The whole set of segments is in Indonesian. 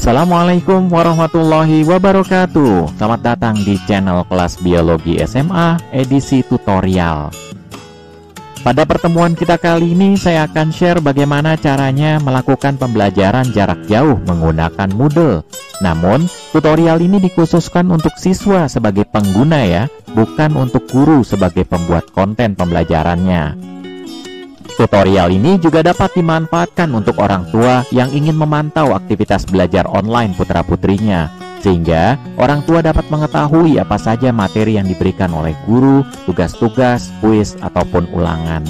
Assalamualaikum warahmatullahi wabarakatuh. Selamat datang di channel kelas biologi SMA edisi tutorial. Pada pertemuan kita kali ini saya akan share bagaimana caranya melakukan pembelajaran jarak jauh menggunakan Moodle. Namun tutorial ini dikhususkan untuk siswa sebagai pengguna ya, bukan untuk guru sebagai pembuat konten pembelajarannya. Tutorial ini juga dapat dimanfaatkan untuk orang tua yang ingin memantau aktivitas belajar online putra-putrinya, sehingga orang tua dapat mengetahui apa saja materi yang diberikan oleh guru, tugas-tugas, kuis, ataupun ulangan.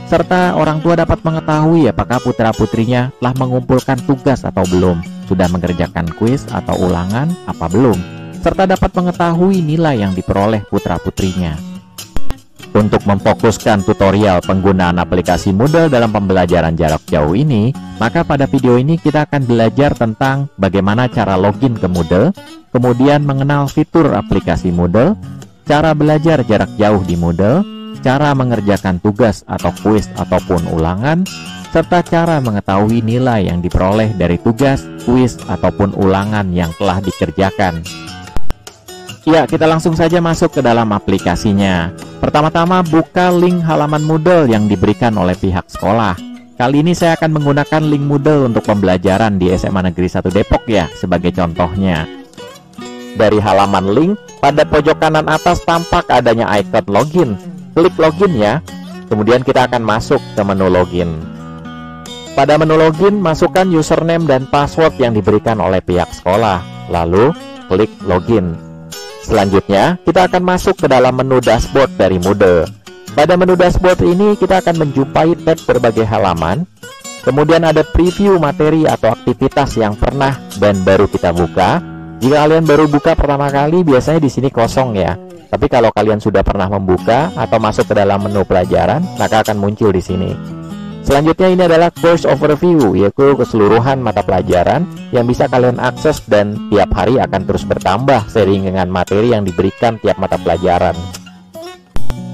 Serta orang tua dapat mengetahui apakah putra-putrinya telah mengumpulkan tugas atau belum, sudah mengerjakan kuis atau ulangan apa belum, serta dapat mengetahui nilai yang diperoleh putra-putrinya. Untuk memfokuskan tutorial penggunaan aplikasi Moodle dalam pembelajaran jarak jauh ini, maka pada video ini kita akan belajar tentang bagaimana cara login ke Moodle, kemudian mengenal fitur aplikasi Moodle, cara belajar jarak jauh di Moodle, cara mengerjakan tugas atau kuis ataupun ulangan, serta cara mengetahui nilai yang diperoleh dari tugas, kuis, ataupun ulangan yang telah dikerjakan. Ya, kita langsung saja masuk ke dalam aplikasinya. Pertama-tama buka link halaman Moodle yang diberikan oleh pihak sekolah. Kali ini saya akan menggunakan link Moodle untuk pembelajaran di SMA Negeri 1 Depok ya, sebagai contohnya. Dari halaman link, pada pojok kanan atas tampak adanya icon login. Klik login ya, kemudian kita akan masuk ke menu login. Pada menu login, masukkan username dan password yang diberikan oleh pihak sekolah. Lalu, klik login. Selanjutnya, kita akan masuk ke dalam menu dashboard dari Moodle. Pada menu dashboard ini, kita akan menjumpai tab berbagai halaman. Kemudian ada preview materi atau aktivitas yang pernah dan baru kita buka. Jika kalian baru buka pertama kali, biasanya di sini kosong ya. Tapi kalau kalian sudah pernah membuka atau masuk ke dalam menu pelajaran, maka akan muncul di sini. Selanjutnya ini adalah course overview, yaitu keseluruhan mata pelajaran yang bisa kalian akses dan tiap hari akan terus bertambah seiring dengan materi yang diberikan tiap mata pelajaran.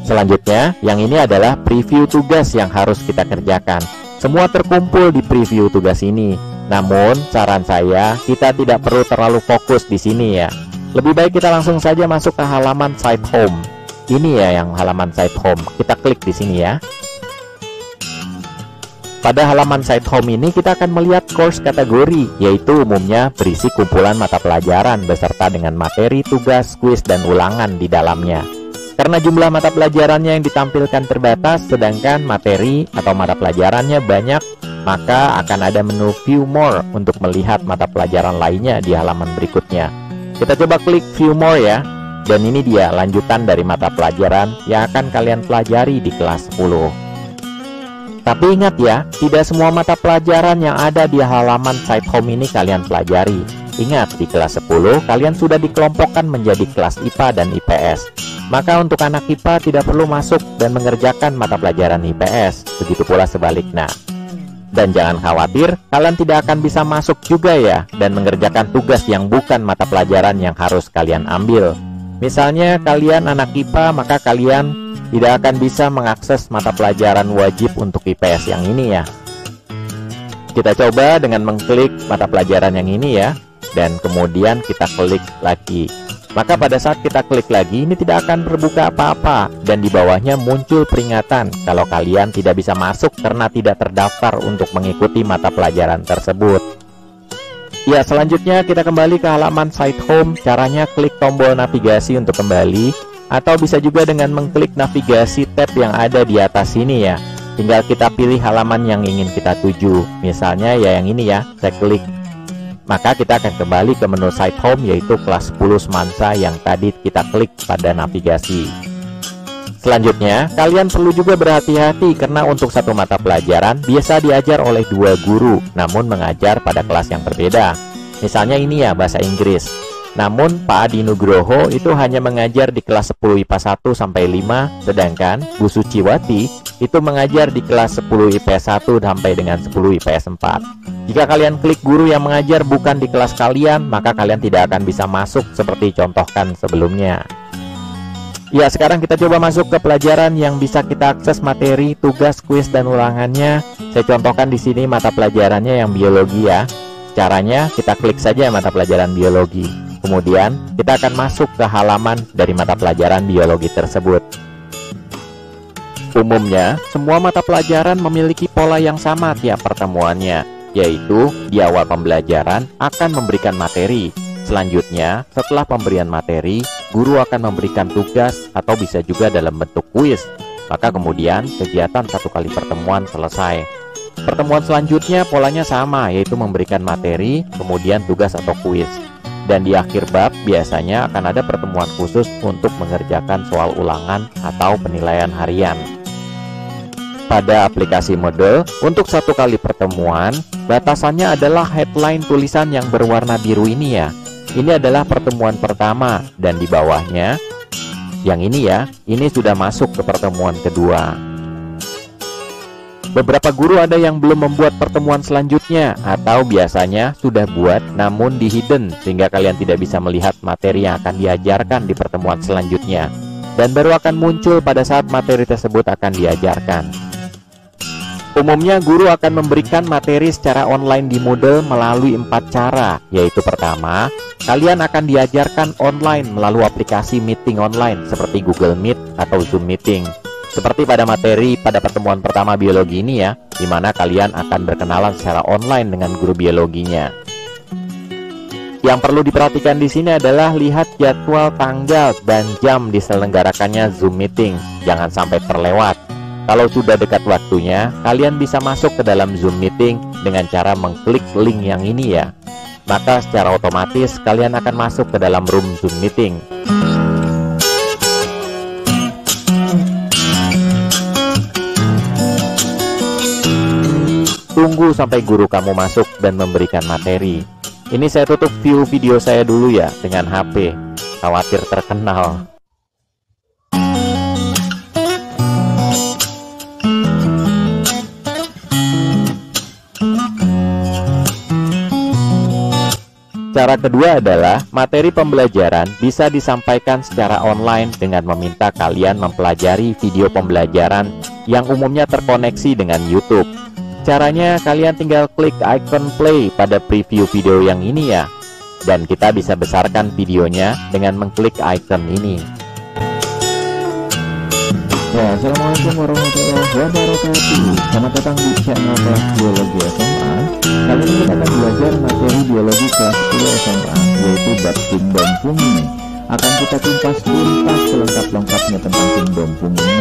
Selanjutnya, yang ini adalah preview tugas yang harus kita kerjakan. Semua terkumpul di preview tugas ini. Namun, saran saya, kita tidak perlu terlalu fokus di sini ya. Lebih baik kita langsung saja masuk ke halaman site home. Ini ya yang halaman site home. Kita klik di sini ya. Pada halaman site home ini kita akan melihat course kategori, yaitu umumnya berisi kumpulan mata pelajaran beserta dengan materi, tugas, kuis, dan ulangan di dalamnya. Karena jumlah mata pelajarannya yang ditampilkan terbatas, sedangkan materi atau mata pelajarannya banyak, maka akan ada menu View More untuk melihat mata pelajaran lainnya di halaman berikutnya. Kita coba klik View More ya, dan ini dia lanjutan dari mata pelajaran yang akan kalian pelajari di kelas 10. Tapi ingat ya, tidak semua mata pelajaran yang ada di halaman site home ini kalian pelajari. Ingat, di kelas 10 kalian sudah dikelompokkan menjadi kelas IPA dan IPS. Maka untuk anak IPA tidak perlu masuk dan mengerjakan mata pelajaran IPS. Begitu pula sebaliknya. Dan jangan khawatir, kalian tidak akan bisa masuk juga ya dan mengerjakan tugas yang bukan mata pelajaran yang harus kalian ambil. Misalnya kalian anak IPA, maka kalian tidak akan bisa mengakses mata pelajaran wajib untuk IPS yang ini ya. Kita coba dengan mengklik mata pelajaran yang ini ya, dan kemudian kita klik lagi. Maka pada saat kita klik lagi, ini tidak akan terbuka apa-apa, dan di bawahnya muncul peringatan kalau kalian tidak bisa masuk karena tidak terdaftar untuk mengikuti mata pelajaran tersebut. Ya, selanjutnya kita kembali ke halaman site home. Caranya klik tombol navigasi untuk kembali, atau bisa juga dengan mengklik navigasi tab yang ada di atas sini ya. Tinggal kita pilih halaman yang ingin kita tuju. Misalnya ya yang ini ya, saya klik. Maka kita akan kembali ke menu site home, yaitu kelas 10 Semansa yang tadi kita klik pada navigasi. Selanjutnya, kalian perlu juga berhati-hati karena untuk satu mata pelajaran biasa diajar oleh 2 guru, namun mengajar pada kelas yang berbeda. Misalnya ini ya, bahasa Inggris. Namun Pak Adi Nugroho itu hanya mengajar di kelas 10 IPA 1 sampai 5, sedangkan Bu Suciwati itu mengajar di kelas 10 IPS 1 sampai dengan 10 IPS 4. Jika kalian klik guru yang mengajar bukan di kelas kalian, maka kalian tidak akan bisa masuk seperti contohkan sebelumnya. Ya, sekarang kita coba masuk ke pelajaran yang bisa kita akses materi, tugas, kuis, dan ulangannya. Saya contohkan di sini mata pelajarannya yang biologi ya. Caranya, kita klik saja mata pelajaran biologi. Kemudian, kita akan masuk ke halaman dari mata pelajaran biologi tersebut. Umumnya, semua mata pelajaran memiliki pola yang sama tiap pertemuannya, yaitu di awal pembelajaran akan memberikan materi. Selanjutnya, setelah pemberian materi, guru akan memberikan tugas atau bisa juga dalam bentuk kuis. Maka kemudian, kegiatan 1 kali pertemuan selesai. Pertemuan selanjutnya polanya sama, yaitu memberikan materi, kemudian tugas atau kuis. Dan di akhir bab biasanya akan ada pertemuan khusus untuk mengerjakan soal ulangan atau penilaian harian. Pada aplikasi Moodle, untuk 1 kali pertemuan, batasannya adalah headline tulisan yang berwarna biru ini ya. Ini adalah pertemuan pertama, dan di bawahnya, yang ini ya, ini sudah masuk ke pertemuan kedua. Beberapa guru ada yang belum membuat pertemuan selanjutnya, atau biasanya sudah buat namun di hidden sehingga kalian tidak bisa melihat materi yang akan diajarkan di pertemuan selanjutnya, dan baru akan muncul pada saat materi tersebut akan diajarkan. Umumnya guru akan memberikan materi secara online di Moodle melalui 4 cara, yaitu pertama, kalian akan diajarkan online melalui aplikasi meeting online seperti Google Meet atau Zoom Meeting. Seperti pada materi pada pertemuan pertama biologi ini ya, di mana kalian akan berkenalan secara online dengan guru biologinya. Yang perlu diperhatikan di sini adalah lihat jadwal tanggal dan jam diselenggarakannya Zoom Meeting, jangan sampai terlewat. Kalau sudah dekat waktunya, kalian bisa masuk ke dalam Zoom Meeting dengan cara mengklik link yang ini ya. Maka secara otomatis kalian akan masuk ke dalam room Zoom Meeting. Tunggu sampai guru kamu masuk dan memberikan materi. Ini saya tutup view video saya dulu ya dengan HP, khawatir terkenal. Cara kedua adalah materi pembelajaran bisa disampaikan secara online dengan meminta kalian mempelajari video pembelajaran yang umumnya terkoneksi dengan YouTube. Caranya kalian tinggal klik icon play pada preview video yang ini ya, dan kita bisa besarkan videonya dengan mengklik icon ini. Ya, assalamualaikum warahmatullahi wabarakatuh. Selamat datang di channel kelas biologi SMA. Kali ini kita akan belajar materi biologi kelas 10 SMA, yaitu bab kingdom fungi. Akan kita tuntas selengkap-lengkapnya tentang kingdom fungi.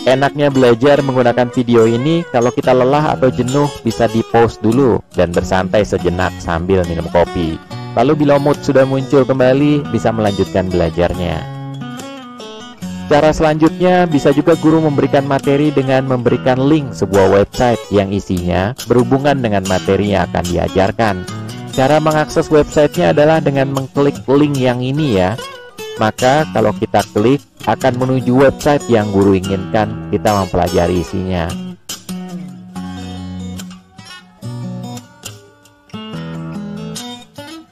Enaknya belajar menggunakan video ini, kalau kita lelah atau jenuh bisa di-pause dulu dan bersantai sejenak sambil minum kopi. Lalu bila mood sudah muncul kembali, bisa melanjutkan belajarnya. Cara selanjutnya, bisa juga guru memberikan materi dengan memberikan link sebuah website yang isinya berhubungan dengan materi yang akan diajarkan. Cara mengakses websitenya adalah dengan mengklik link yang ini ya. Maka kalau kita klik, akan menuju website yang guru inginkan kita mempelajari isinya.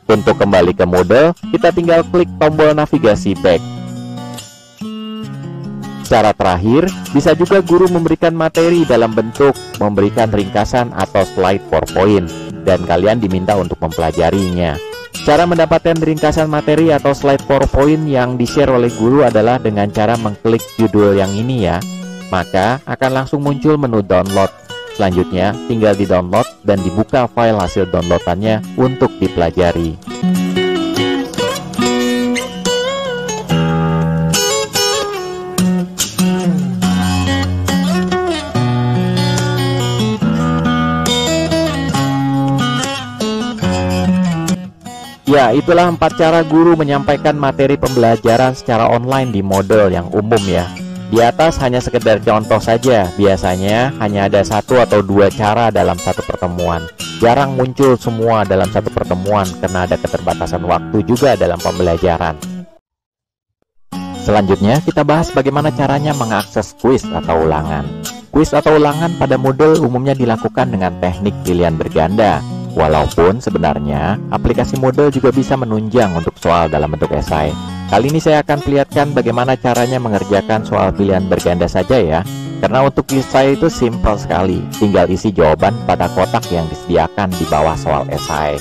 Untuk kembali ke Moodle, kita tinggal klik tombol navigasi back. Cara terakhir, bisa juga guru memberikan materi dalam bentuk memberikan ringkasan atau slide PowerPoint, dan kalian diminta untuk mempelajarinya. Cara mendapatkan ringkasan materi atau slide PowerPoint yang di-share oleh guru adalah dengan cara mengklik judul yang ini ya. Maka akan langsung muncul menu download. Selanjutnya tinggal di-download dan dibuka file hasil downloadannya untuk dipelajari. Ya, itulah 4 cara guru menyampaikan materi pembelajaran secara online di Moodle yang umum ya. Di atas hanya sekedar contoh saja, biasanya hanya ada 1 atau 2 cara dalam satu pertemuan. Jarang muncul semua dalam satu pertemuan karena ada keterbatasan waktu juga dalam pembelajaran. Selanjutnya kita bahas bagaimana caranya mengakses kuis atau ulangan. Kuis atau ulangan pada Moodle umumnya dilakukan dengan teknik pilihan berganda. Walaupun sebenarnya aplikasi Moodle juga bisa menunjang untuk soal dalam bentuk esai. Kali ini saya akan perlihatkan bagaimana caranya mengerjakan soal pilihan berganda saja ya. Karena untuk esai itu simpel sekali, tinggal isi jawaban pada kotak yang disediakan di bawah soal esai.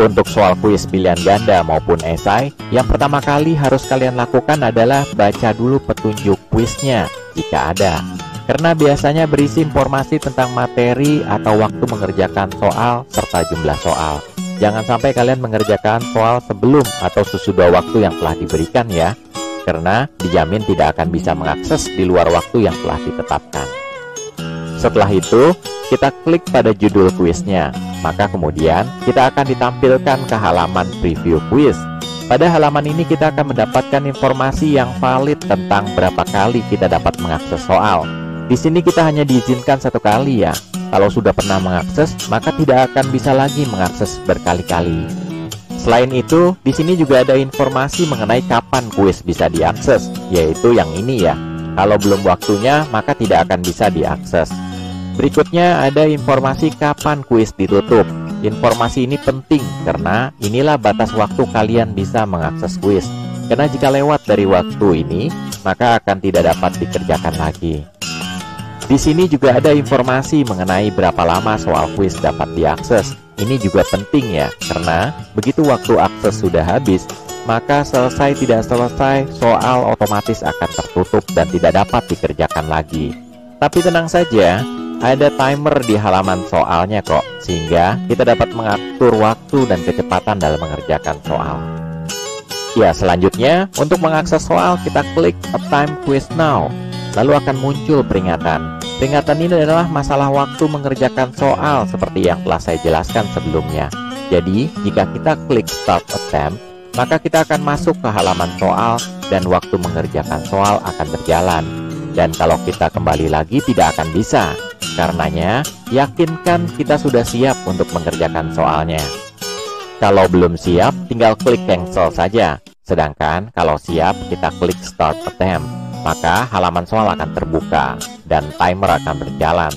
Untuk soal kuis pilihan ganda maupun esai, yang pertama kali harus kalian lakukan adalah baca dulu petunjuk kuisnya jika ada. Karena biasanya berisi informasi tentang materi atau waktu mengerjakan soal serta jumlah soal. Jangan sampai kalian mengerjakan soal sebelum atau sesudah waktu yang telah diberikan ya. Karena dijamin tidak akan bisa mengakses di luar waktu yang telah ditetapkan. Setelah itu, kita klik pada judul kuisnya. Maka kemudian kita akan ditampilkan ke halaman preview kuis. Pada halaman ini kita akan mendapatkan informasi yang valid tentang berapa kali kita dapat mengakses soal. Di sini kita hanya diizinkan 1 kali ya. Kalau sudah pernah mengakses, maka tidak akan bisa lagi mengakses berkali-kali. Selain itu, di sini juga ada informasi mengenai kapan kuis bisa diakses, yaitu yang ini ya. Kalau belum waktunya, maka tidak akan bisa diakses. Berikutnya ada informasi kapan kuis ditutup. Informasi ini penting karena inilah batas waktu kalian bisa mengakses kuis. Karena jika lewat dari waktu ini, maka akan tidak dapat dikerjakan lagi. Di sini juga ada informasi mengenai berapa lama soal kuis dapat diakses. Ini juga penting ya, karena begitu waktu akses sudah habis, maka selesai tidak selesai, soal otomatis akan tertutup dan tidak dapat dikerjakan lagi. Tapi tenang saja, ada timer di halaman soalnya kok, sehingga kita dapat mengatur waktu dan kecepatan dalam mengerjakan soal. Ya, selanjutnya, untuk mengakses soal, kita klik A Time Quiz Now. Lalu akan muncul peringatan. Peringatan ini adalah masalah waktu mengerjakan soal seperti yang telah saya jelaskan sebelumnya. Jadi, jika kita klik Start Attempt, maka kita akan masuk ke halaman soal dan waktu mengerjakan soal akan berjalan. Dan kalau kita kembali lagi tidak akan bisa. Karenanya, yakinkan kita sudah siap untuk mengerjakan soalnya. Kalau belum siap, tinggal klik Cancel saja. Sedangkan kalau siap, kita klik Start Attempt. Maka halaman soal akan terbuka dan timer akan berjalan.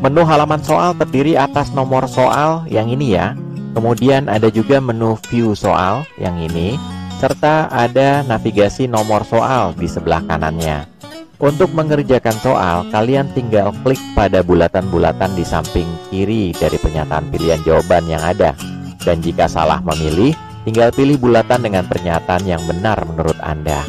Menu halaman soal terdiri atas nomor soal yang ini ya. Kemudian ada juga menu view soal yang ini, serta ada navigasi nomor soal di sebelah kanannya. Untuk mengerjakan soal, kalian tinggal klik pada bulatan-bulatan di samping kiri dari pernyataan pilihan jawaban yang ada. Dan jika salah memilih, tinggal pilih bulatan dengan pernyataan yang benar menurut Anda.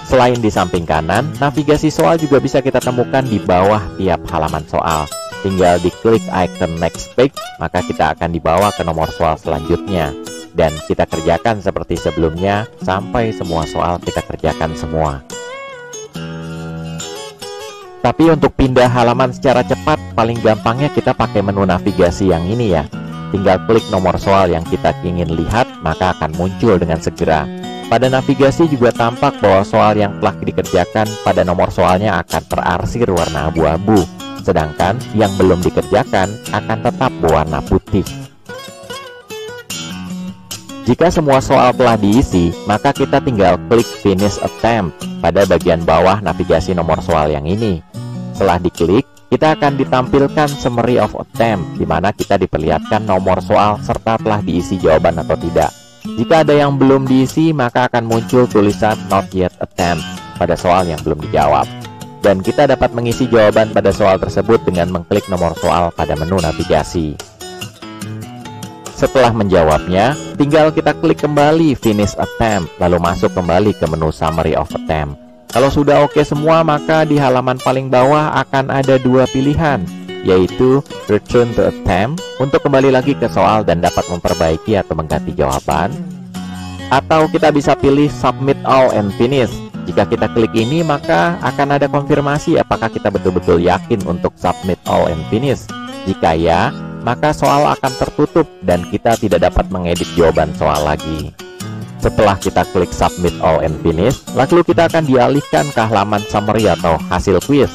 Selain di samping kanan, navigasi soal juga bisa kita temukan di bawah tiap halaman soal. Tinggal diklik icon next page, maka kita akan dibawa ke nomor soal selanjutnya. Dan kita kerjakan seperti sebelumnya, sampai semua soal kita kerjakan semua. Tapi untuk pindah halaman secara cepat, paling gampangnya kita pakai menu navigasi yang ini ya. Tinggal klik nomor soal yang kita ingin lihat, maka akan muncul dengan segera. Pada navigasi juga tampak bahwa soal yang telah dikerjakan pada nomor soalnya akan terarsir warna abu-abu, sedangkan yang belum dikerjakan akan tetap berwarna putih. Jika semua soal telah diisi, maka kita tinggal klik Finish Attempt pada bagian bawah navigasi nomor soal yang ini. Setelah diklik, kita akan ditampilkan Summary of Attempt, di mana kita diperlihatkan nomor soal serta telah diisi jawaban atau tidak. Jika ada yang belum diisi, maka akan muncul tulisan Not Yet Attempt pada soal yang belum dijawab. Dan kita dapat mengisi jawaban pada soal tersebut dengan mengklik nomor soal pada menu navigasi. Setelah menjawabnya, tinggal kita klik kembali Finish Attempt, lalu masuk kembali ke menu Summary of Attempt. Kalau sudah oke semua, maka di halaman paling bawah akan ada 2 pilihan, yaitu Return to Attempt untuk kembali lagi ke soal dan dapat memperbaiki atau mengganti jawaban, atau kita bisa pilih Submit All and Finish. Jika kita klik ini, maka akan ada konfirmasi apakah kita betul-betul yakin untuk Submit All and Finish. Jika ya, maka soal akan tertutup dan kita tidak dapat mengedit jawaban soal lagi. Setelah kita klik Submit All and Finish, lalu kita akan dialihkan ke halaman summary atau hasil kuis.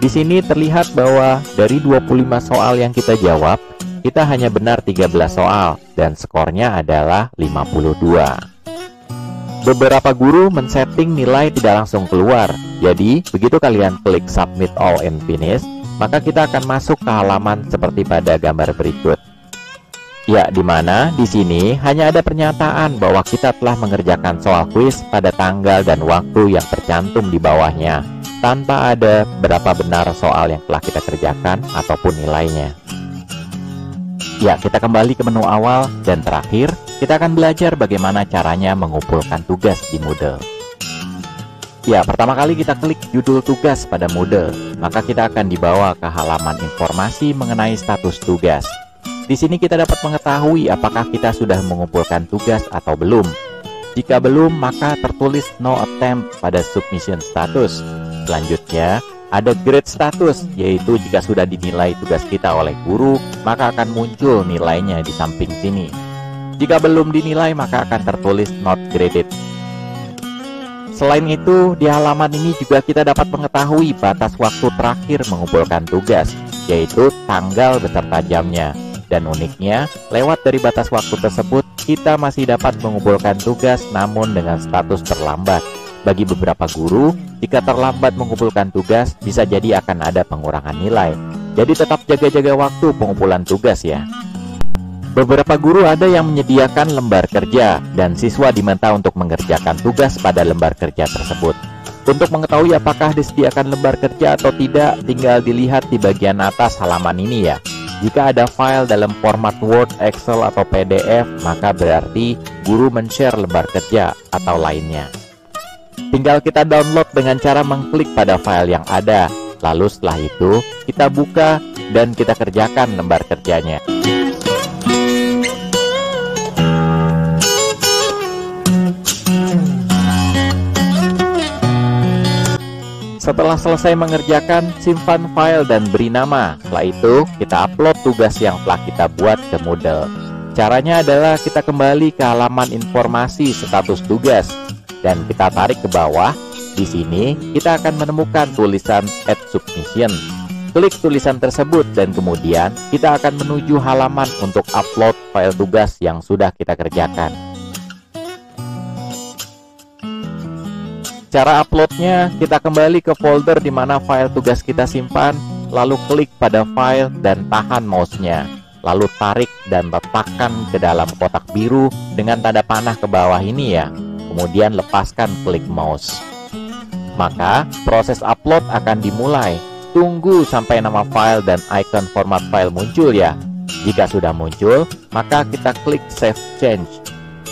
Di sini terlihat bahwa dari 25 soal yang kita jawab, kita hanya benar 13 soal dan skornya adalah 52. Beberapa guru men-setting nilai tidak langsung keluar. Jadi, begitu kalian klik Submit All and Finish, maka kita akan masuk ke halaman seperti pada gambar berikut. Ya, di mana di sini hanya ada pernyataan bahwa kita telah mengerjakan soal kuis pada tanggal dan waktu yang tercantum di bawahnya, tanpa ada berapa benar soal yang telah kita kerjakan ataupun nilainya. Ya, kita kembali ke menu awal dan terakhir, kita akan belajar bagaimana caranya mengumpulkan tugas di Moodle. Ya, pertama kali kita klik judul tugas pada Moodle, maka kita akan dibawa ke halaman informasi mengenai status tugas. Di sini kita dapat mengetahui apakah kita sudah mengumpulkan tugas atau belum. Jika belum, maka tertulis no attempt pada submission status. Selanjutnya, ada grade status, yaitu jika sudah dinilai tugas kita oleh guru, maka akan muncul nilainya di samping sini. Jika belum dinilai, maka akan tertulis not graded. Selain itu, di halaman ini juga kita dapat mengetahui batas waktu terakhir mengumpulkan tugas, yaitu tanggal beserta jamnya. Dan uniknya, lewat dari batas waktu tersebut, kita masih dapat mengumpulkan tugas namun dengan status terlambat. Bagi beberapa guru, jika terlambat mengumpulkan tugas, bisa jadi akan ada pengurangan nilai. Jadi tetap jaga-jaga waktu pengumpulan tugas ya. Beberapa guru ada yang menyediakan lembar kerja, dan siswa diminta untuk mengerjakan tugas pada lembar kerja tersebut. Untuk mengetahui apakah disediakan lembar kerja atau tidak, tinggal dilihat di bagian atas halaman ini ya. Jika ada file dalam format Word, Excel, atau PDF, maka berarti guru men-share lembar kerja atau lainnya. Tinggal kita download dengan cara mengklik pada file yang ada. Lalu setelah itu, kita buka dan kita kerjakan lembar kerjanya. Setelah selesai mengerjakan, simpan file dan beri nama. Setelah itu, kita upload tugas yang telah kita buat ke Moodle. Caranya adalah kita kembali ke halaman informasi status tugas dan kita tarik ke bawah. Di sini, kita akan menemukan tulisan Add Submission. Klik tulisan tersebut dan kemudian kita akan menuju halaman untuk upload file tugas yang sudah kita kerjakan. Cara uploadnya, kita kembali ke folder di mana file tugas kita simpan, lalu klik pada file dan tahan mouse-nya. Lalu tarik dan letakkan ke dalam kotak biru dengan tanda panah ke bawah ini ya. Kemudian lepaskan klik mouse. Maka proses upload akan dimulai. Tunggu sampai nama file dan icon format file muncul ya. Jika sudah muncul, maka kita klik Save Change.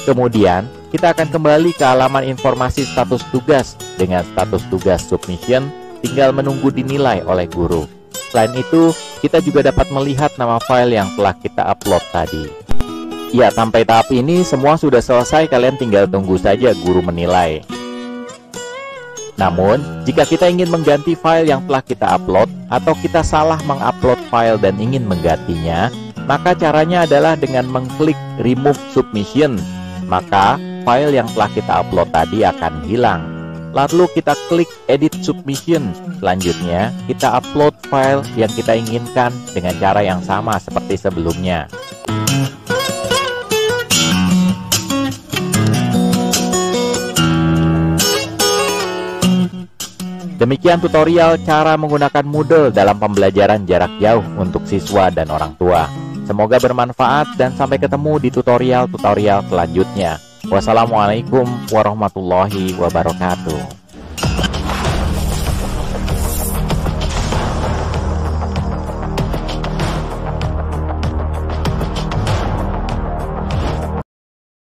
Kemudian, kita akan kembali ke halaman informasi status tugas. Dengan status tugas submission, tinggal menunggu dinilai oleh guru. Selain itu, kita juga dapat melihat nama file yang telah kita upload tadi. Ya, sampai tahap ini semua sudah selesai, kalian tinggal tunggu saja guru menilai. Namun, jika kita ingin mengganti file yang telah kita upload, atau kita salah mengupload file dan ingin menggantinya, maka caranya adalah dengan mengklik Remove Submission. Maka file yang telah kita upload tadi akan hilang. Lalu kita klik Edit Submission. Selanjutnya kita upload file yang kita inginkan dengan cara yang sama seperti sebelumnya. Demikian tutorial cara menggunakan Moodle dalam pembelajaran jarak jauh untuk siswa dan orang tua. Semoga bermanfaat dan sampai ketemu di tutorial-tutorial selanjutnya. Wassalamualaikum warahmatullahi wabarakatuh.